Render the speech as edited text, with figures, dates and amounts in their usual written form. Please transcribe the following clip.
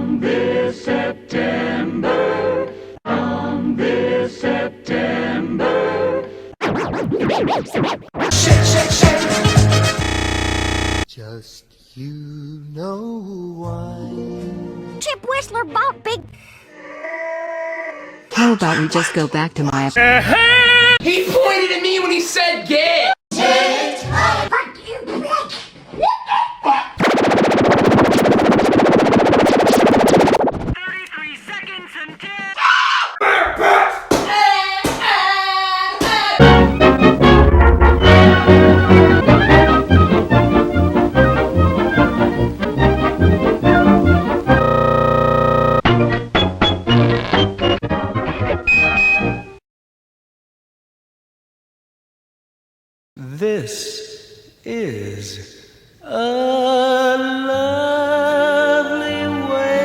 on this September, on this September. Shake, shake, shake. Just you know why. Chip Whistler bought big. How about we just go back to my... He pointed at me when he said gay. This is a lovely way.